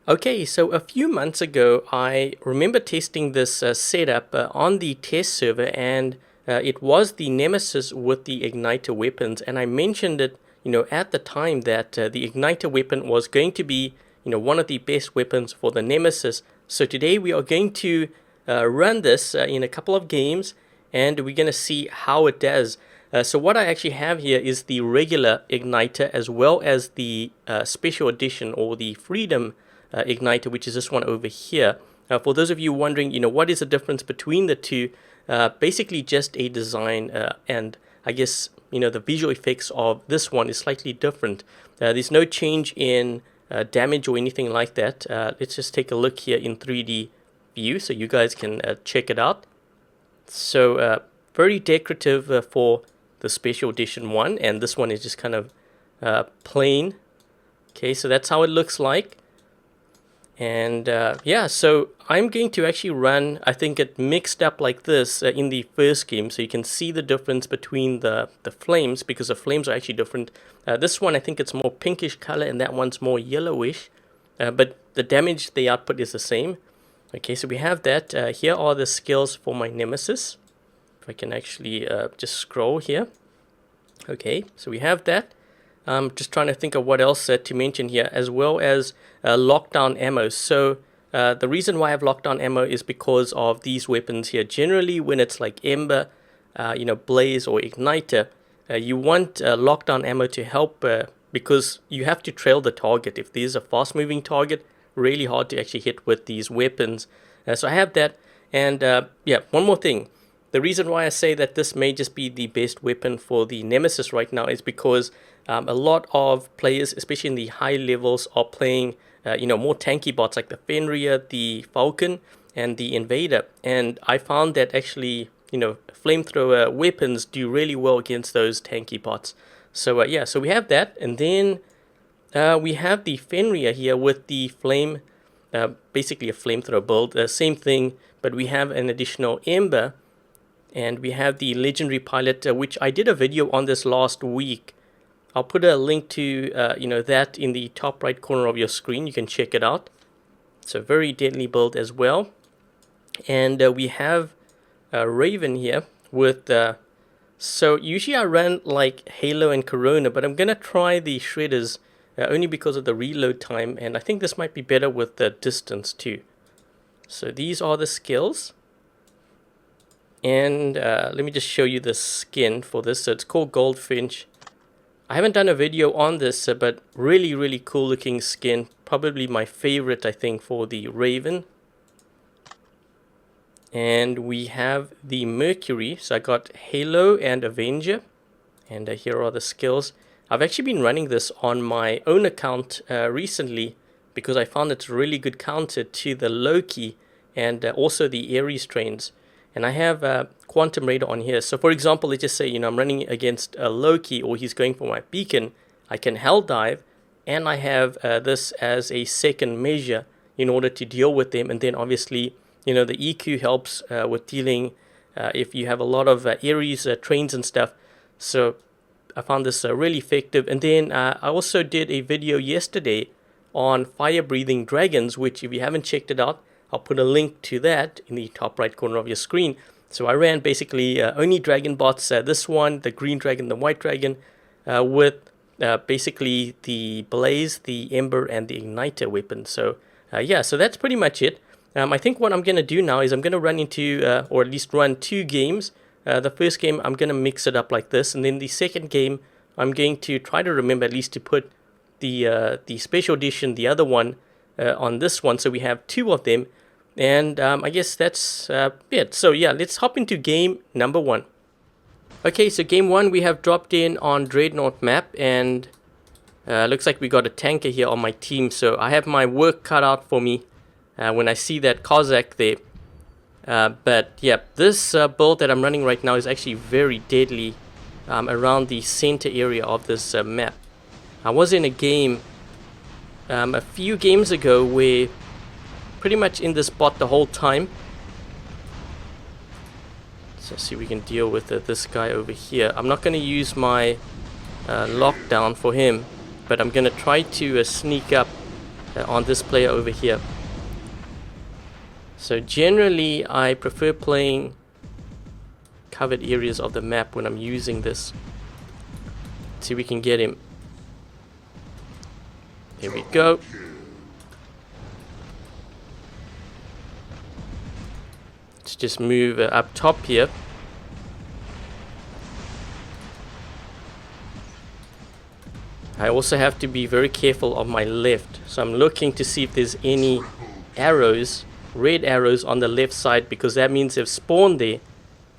Okay, so a few months ago, I remember testing this setup on the test server, and it was the Nemesis with the igniter weapons. And I mentioned it, at the time that the igniter weapon was going to be, one of the best weapons for the Nemesis. So today we are going to run this in a couple of games, and we're going to see how it does. So what I actually have here is the regular igniter as well as the special edition or the Freedom igniter, which is this one over here. For those of you wondering, what is the difference between the two? Basically just a design, and I guess, the visual effects of this one is slightly different. There's no change in damage or anything like that. Let's just take a look here in 3D view so you guys can check it out. So very decorative for the special edition one, and this one is just kind of plain. Okay, so that's how it looks like. And yeah, so I'm going to actually run, I think it mixed up like this in the first game, so you can see the difference between the flames, because the flames are actually different. This one, I think it's more pinkish color, and that one's more yellowish, but the damage they output is the same. Okay, so we have that. Here are the skills for my Nemesis. If I can actually just scroll here. Okay, so we have that. Just trying to think of what else to mention here, as well as lockdown ammo. So the reason why I have lockdown ammo is because of these weapons here. Generally, when it's like Ember, Blaze or Igniter, you want lockdown ammo to help because you have to trail the target. If there's a fast-moving target, really hard to actually hit with these weapons. So I have that. And yeah, one more thing. The reason why I say that this may just be the best weapon for the Nemesis right now is because a lot of players, especially in the high levels, are playing more tanky bots like the Fenrir, the Falcon, and the Invader. And I found that actually, flamethrower weapons do really well against those tanky bots. So yeah, so we have that. And then we have the Fenrir here with the flame, basically a flamethrower build. Same thing, but we have an additional Ember. And we have the legendary pilot, which I did a video on this last week. I'll put a link to that in the top right corner of your screen. You can check it out. It's a very deadly build as well. And we have Raven here with... so usually I run like Halo and Corona, but I'm going to try the Shredders only because of the reload time. And I think this might be better with the distance too. So these are the skills. And let me just show you the skin for this. So it's called Goldfinch. I haven't done a video on this, but really, really cool looking skin. Probably my favorite, I think, for the Raven. And we have the Mercury. So I got Halo and Avenger. And here are the skills. I've actually been running this on my own account recently because I found it's a really good counter to the Loki and also the Ares trains. And I have Quantum Radar on here. So for example, let's just say, I'm running against a Loki or he's going for my beacon. I can Hell Dive, and I have this as a second measure in order to deal with them. And then obviously, the EQ helps with dealing if you have a lot of Ares trains and stuff. So I found this really effective. And then I also did a video yesterday on fire-breathing dragons, which if you haven't checked it out, I'll put a link to that in the top right corner of your screen. So I ran basically only dragon bots, this one, the green dragon, the white dragon, with basically the Blaze, the Ember, and the Igniter weapon. So yeah, so that's pretty much it. I think what I'm going to do now is I'm going to run into, or at least run 2 games. The first game, I'm going to mix it up like this. And then the second game, I'm going to try to remember at least to put the special edition, the other one, on this one. So we have 2 of them. And I guess that's it. So yeah, let's hop into game number 1. Okay, so game 1 we have dropped in on Dreadnought map, and looks like we got a tanker here on my team. So I have my work cut out for me when I see that Cossack there. But yeah, this build that I'm running right now is actually very deadly around the center area of this map. I was in a game a few games ago where pretty much in this spot the whole time. So see if we can deal with this guy over here. I'm not going to use my lockdown for him, but I'm going to try to sneak up on this player over here. So generally I prefer playing covered areas of the map when I'm using this. Let's see if we can get him. There we go. Let's just move up top here. I also have to be very careful of my left. So I'm looking to see if there's any arrows, red arrows on the left side, because that means they've spawned there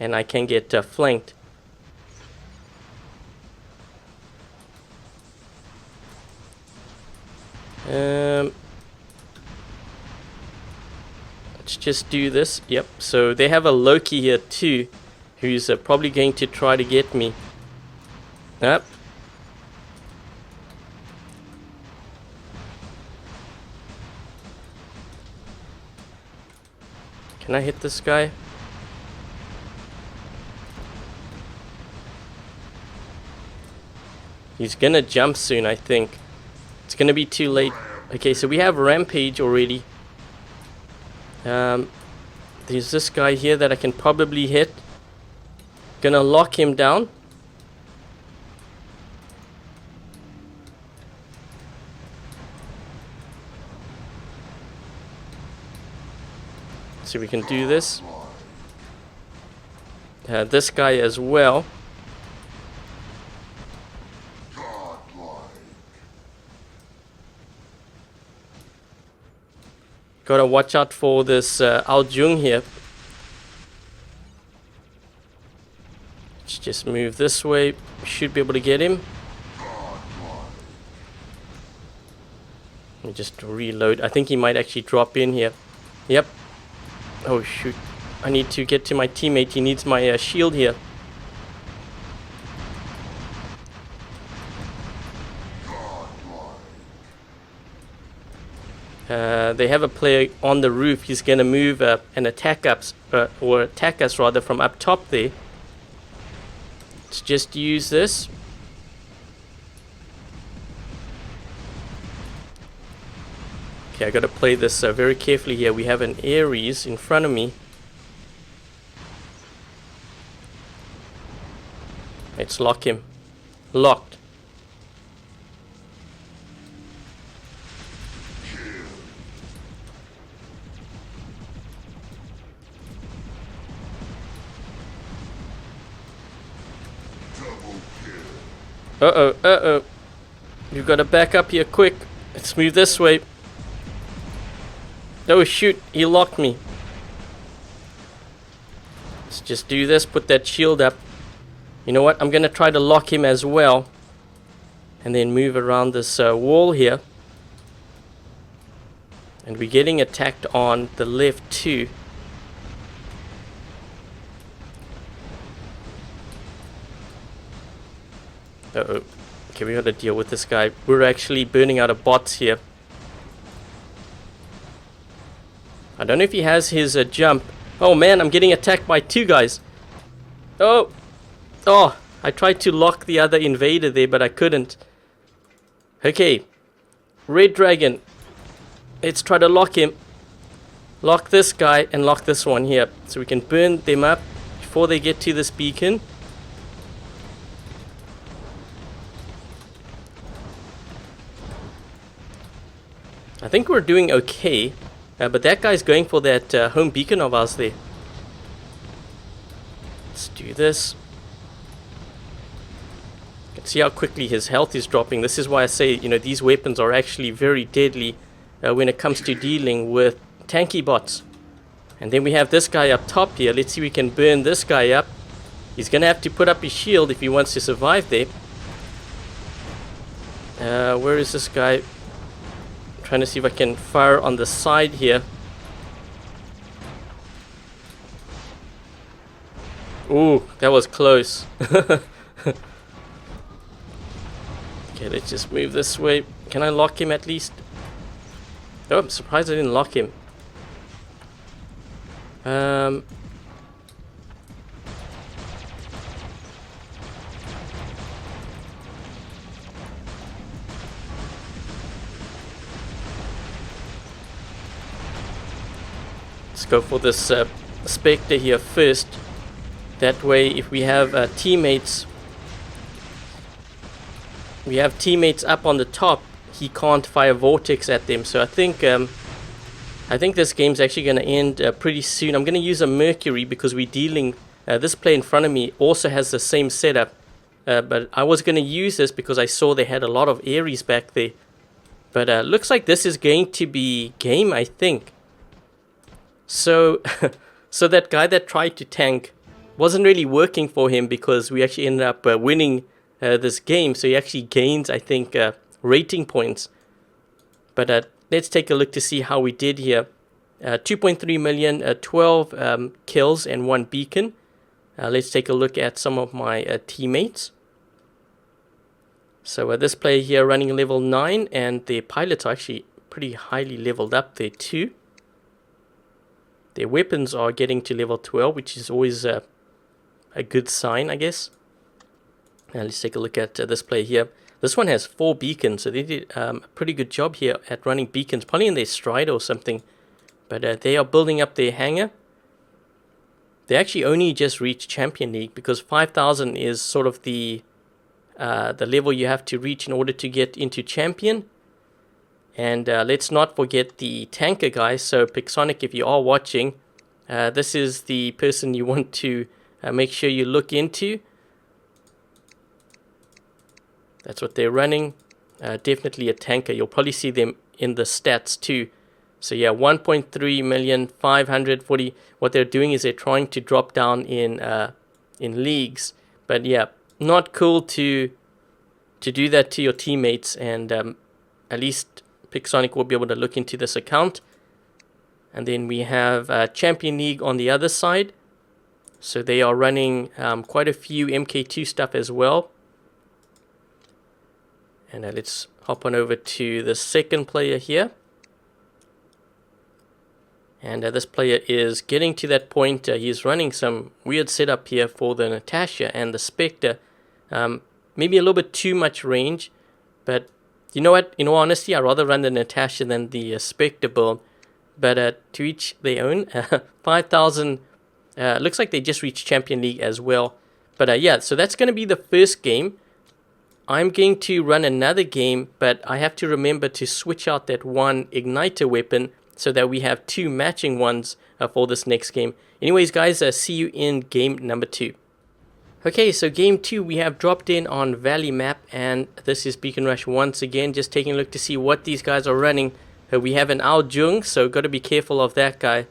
and I can get flanked. Let's just do this. Yep, so they have a Loki here too, who's probably going to try to get me. Yep. Can I hit this guy? He's gonna jump soon, I think. It's gonna be too late. Okay, so we have Rampage already. There's this guy here that I can probably hit. Gonna lock him down. See if we can do this. This guy as well. Gotta watch out for this Al Jung here. Let's just move this way. Should be able to get him. Let me just reload. I think he might actually drop in here. Yep. Oh shoot. I need to get to my teammate. He needs my shield here. They have a player on the roof. He's gonna move and attack us, or attack us rather, from up top there. Let's just use this. Okay, I gotta play this very carefully here. We have an Ares in front of me. Let's lock him. Locked. Uh-oh. You've got to back up here quick. Let's move this way. Oh shoot, he locked me. Let's just do this, put that shield up. You know what, I'm going to try to lock him as well. And then move around this wall here. And we're getting attacked on the left too. Uh-oh. Okay, we gotta deal with this guy. We're actually burning out of bots here. I don't know if he has his jump. Oh man, I'm getting attacked by two guys. Oh! Oh! I tried to lock the other invader there, but I couldn't. Okay. Red Dragon. Let's try to lock him. Lock this guy and lock this one here. So we can burn them up before they get to this beacon. I think we're doing okay, but that guy's going for that home beacon of ours there. Let's do this. You can see how quickly his health is dropping. This is why I say, you know, these weapons are actually very deadly when it comes to dealing with tanky bots. And then we have this guy up top here. Let's see if we can burn this guy up. He's going to have to put up his shield if he wants to survive there. Where is this guy? Trying to see if I can fire on the side here. Ooh, that was close. Okay, let's just move this way. Can I lock him at least? Oh, I'm surprised I didn't lock him. Let's go for this Spectre here first. That way, if we have teammates up on the top, he can't fire Vortex at them. So I think this game's actually going to end pretty soon. I'm going to use a Mercury because we're dealing... this player in front of me also has the same setup. But I was going to use this because I saw they had a lot of Ares back there. But looks like this is going to be game, I think. So, so that guy that tried to tank wasn't really working for him because we actually ended up winning this game. So he actually gains, I think, rating points. But let's take a look to see how we did here. 2.3 million, 12 kills and 1 beacon. Let's take a look at some of my teammates. So this player here running level 9, and their pilots are actually pretty highly leveled up there too. Their weapons are getting to level 12, which is always a good sign, I guess. Let's take a look at this player here. This one has 4 beacons, so they did a pretty good job here at running beacons, probably in their stride or something. But they are building up their hangar. They actually only just reached Champion League because 5,000 is sort of the level you have to reach in order to get into Champion. And let's not forget the tanker guys. So Pixonic, if you are watching, this is the person you want to make sure you look into. That's what they're running. Definitely a tanker. You'll probably see them in the stats too. So yeah, 1.3 million, 540. What they're doing is they're trying to drop down in leagues. But yeah, not cool to do that to your teammates. And at least Pixonic will be able to look into this account. And then we have Champion League on the other side. So they are running quite a few MK2 stuff as well. And let's hop on over to the second player here. And this player is getting to that point. He's running some weird setup here for the Natasha and the Spectre. Maybe a little bit too much range. But you know what? In all honesty, I'd rather run the Natasha than the Spectre build. But to each their own. 5,000. Looks like they just reached Champion League as well. But yeah, so that's going to be the first game. I'm going to run another game, but I have to remember to switch out that one igniter weapon so that we have 2 matching ones for this next game. Anyways, guys, see you in game number 2. Okay, so game 2, we have dropped in on Valley map, and this is Beacon Rush once again, just taking a look to see what these guys are running. We have an Ao Jung, so got to be careful of that guy.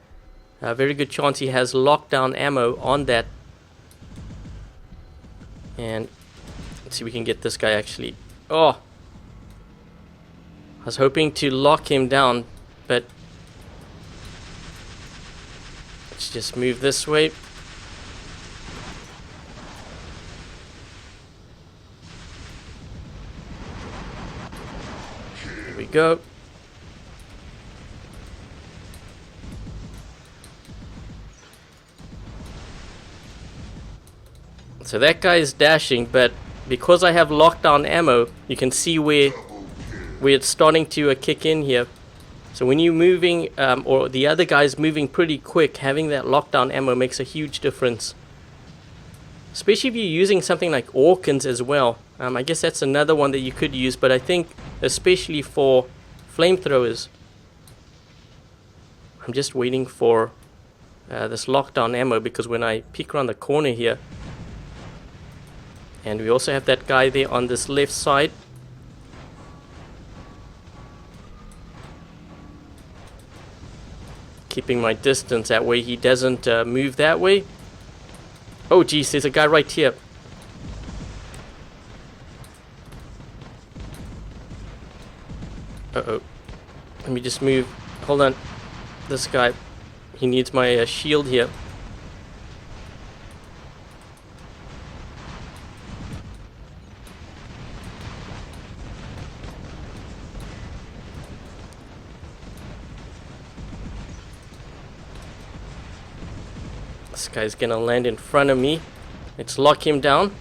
Very good chance he has lockdown ammo on that. And let's see if we can get this guy actually. Oh! I was hoping to lock him down, but let's just move this way. Here we go. So that guy is dashing, but because I have lockdown ammo, you can see where it's starting to kick in here. So when you're moving, or the other guy's moving pretty quick, having that lockdown ammo makes a huge difference. Especially if you're using something like Orkans as well. I guess that's another one that you could use, but I think especially for flamethrowers. I'm just waiting for this lockdown ammo because when I peek around the corner here, and we also have that guy there on this left side. Keeping my distance, that way he doesn't move that way. Oh geez, there's a guy right here. Uh-oh. Let me just move. Hold on. This guy, he needs my shield here. This guy's gonna land in front of me. Let's lock him down.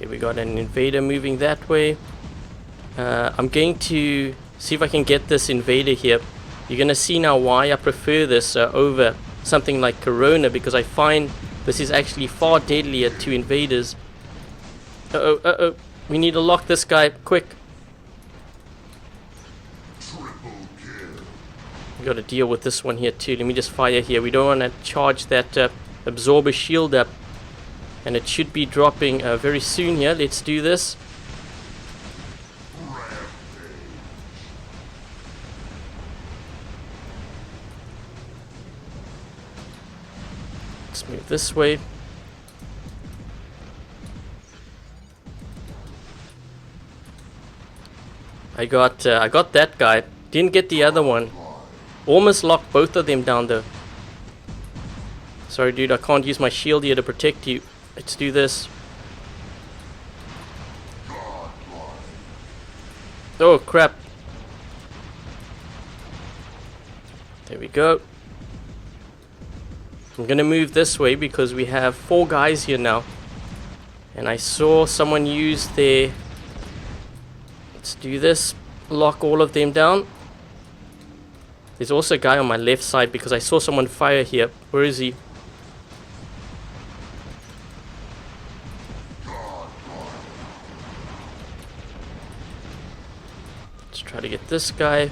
Okay, we got an invader moving that way. I'm going to see if I can get this invader here. You're going to see now why I prefer this over something like Corona, because I find this is actually far deadlier to invaders. Uh-oh. We need to lock this guy, quick. We got to deal with this one here too. Let me just fire here. We don't want to charge that absorber shield up. And it should be dropping very soon here. Let's do this. Let's move this way. I got that guy. Didn't get the other one. Almost locked both of them down though. Sorry dude, I can't use my shield here to protect you. Let's do this. Oh crap. There we go. I'm gonna move this way because we have 4 guys here now. And I saw someone use their... Let's do this. Lock all of them down. There's also a guy on my left side because I saw someone fire here. Where is he? Let's try to get this guy.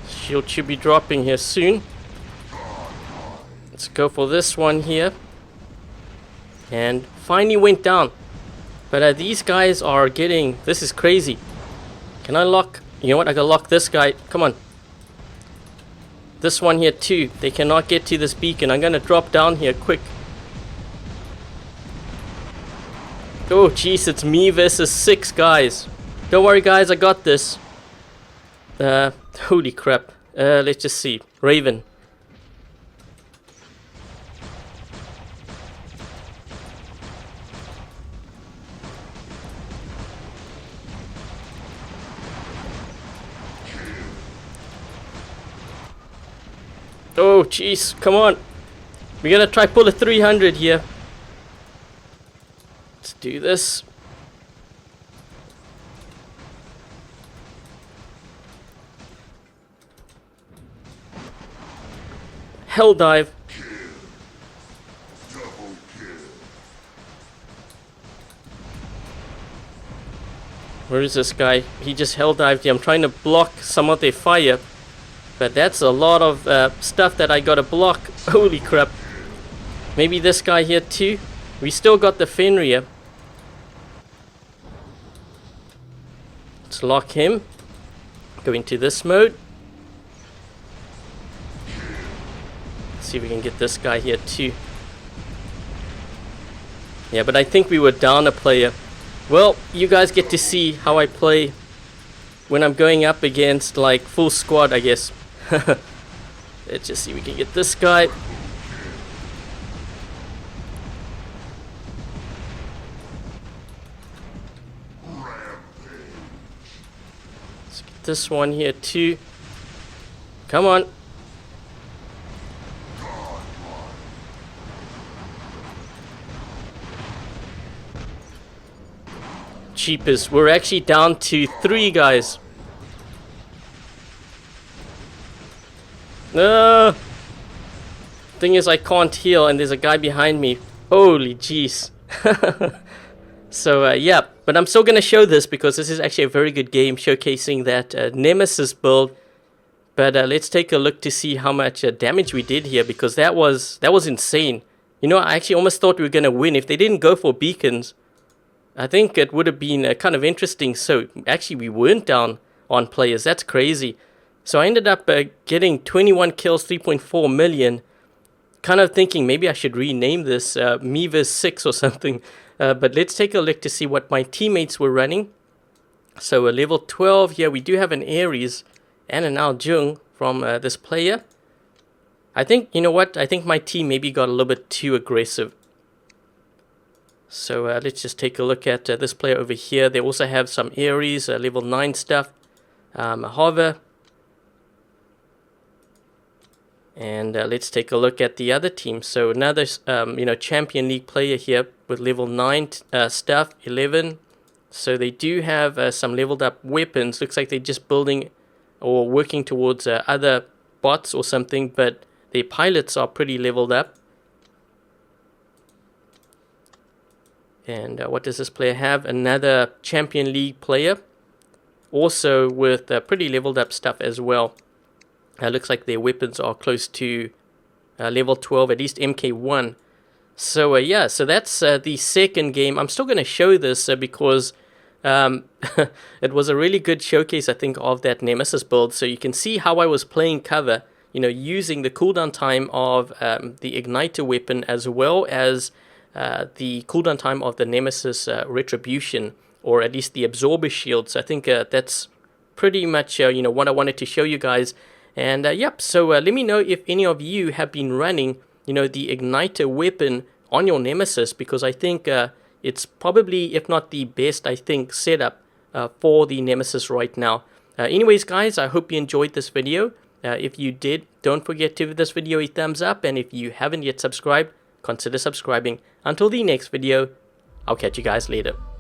Shield should be dropping here soon. Let's go for this one here. And finally went down. But these guys are getting... This is crazy. Can I lock... You know what? I gotta lock this guy. Come on. This one here too. They cannot get to this beacon. I'm gonna drop down here quick. Oh jeez, it's me versus 6 guys. Don't worry guys, I got this. Holy crap. Let's just see. Raven. Oh jeez, come on. We're gonna try pull a 300 here. Let's do this. Hell dive. Where is this guy? He just hell dived here. I'm trying to block some of their fire. But that's a lot of stuff that I gotta block. Holy crap. Maybe this guy here too. We still got the Fenrir. Let's lock him. Go into this mode. Let's see if we can get this guy here too. Yeah, but I think we were down a player. Well, you guys get to see how I play when I'm going up against like full squad, I guess. Let's just see if we can get this guy. Let's get this one here too. Come on. Cheapest. We're actually down to 3 guys. Thing is, I can't heal, and there's a guy behind me. Holy jeez. So yeah, but I'm still gonna show this because this is actually a very good game showcasing that Nemesis build. But let's take a look to see how much damage we did here, because that was insane. You know, I actually almost thought we were gonna win if they didn't go for beacons. I think it would have been kind of interesting. So actually, we weren't down on players. That's crazy. So I ended up getting 21 kills, 3.4 million. Kind of thinking maybe I should rename this Me vs 6 or something. But let's take a look to see what my teammates were running. So level 12 here, we do have an Ares and an Aljung from this player. I think, you know what? I think my team maybe got a little bit too aggressive. So let's just take a look at this player over here. They also have some Ares, level 9 stuff. hover. And let's take a look at the other team. So another, Champion League player here with level 9 stuff, 11. So they do have some leveled up weapons. Looks like they're just building or working towards other bots or something, but their pilots are pretty leveled up. And what does this player have? Another Champion League player, also with pretty leveled up stuff as well. Looks like their weapons are close to level 12, at least MK1. So yeah, so that's the second game. I'm still going to show this because it was a really good showcase, I think, of that Nemesis build. So you can see how I was playing cover, using the cooldown time of the Igniter weapon, as well as the cooldown time of the Nemesis Retribution, or at least the Absorber Shield. So I think that's pretty much what I wanted to show you guys. And yep, so let me know if any of you have been running, the Igniter weapon on your Nemesis, because I think it's probably, if not the best, I think, setup for the Nemesis right now. Anyways, guys, I hope you enjoyed this video. If you did, don't forget to give this video a thumbs up, and if you haven't yet subscribed, consider subscribing. Until the next video, I'll catch you guys later.